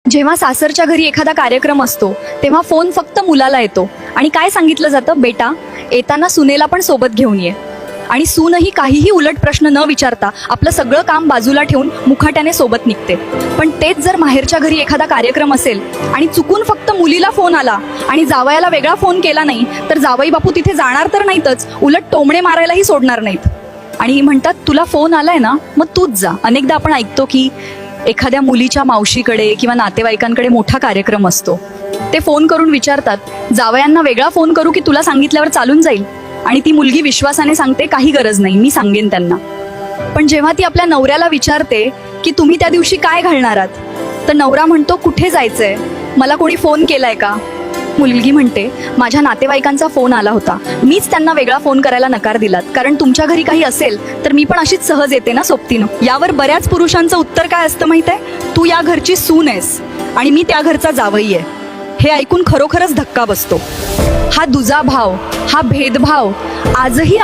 जेव्हा सासरच्या घरी एखादा कार्यक्रम असतो तेव्हा फोन फक्त मुलाला येतो आणि काय सांगितलं जातं, बेटा येताना सुनेला पण सोबत घेऊन ये. आणि सूनही काहीही उलट प्रश्न न विचारता आपलं सगळं काम बाजूला ठेवून मुखाट्याने सोबत निघते. पण तेच जर माहेरच्या घरी एखादा कार्यक्रम असेल आणि चुकून फक्त मुलीला फोन आला आणि जावयाला वेगळा फोन केला नाही तर जावई बापू तिथे जाणार तर नाहीतच, उलट टोमणे मारायलाही सोडणार नाहीत. आणि म्हणतात तुला फोन आलाय ना मग तूच जा. अनेकदा आपण ऐकतो की एखाद्या मुलीच्या मावशीकडे किंवा नातेवाईकांकडे मोठा कार्यक्रम असतो. ते फोन करून विचारतात, जावयांना वेगळा फोन करू की तुला सांगितल्यावर चालून जाईल? आणि ती मुलगी विश्वासाने सांगते, काही गरज नाही, मी सांगेन त्यांना. पण जेव्हा ती आपल्या नवऱ्याला विचारते की तुम्ही त्या दिवशी काय घालणार आहात, तर नवरा म्हणतो कुठे जायचंय, मला कोणी फोन केलाय का? मुलगी म्हणते माझ्या नातेवाईकांचा फोन आला होता, मीच त्यांना वेगळा फोन करायला नकार दिलात, कारण तुमच्या घरी काही असेल तर मी पण अशीच सहज येते ना सोबतीनं. यावर बऱ्याच पुरुषांचं उत्तर काय असतं माहित आहे, तू या घरची सून आहेस आणि मी त्या घरचा जावई आहे. हे ऐकून खरोखरच धक्का बसतो. हा दुजाभाव, हा भेदभाव आजही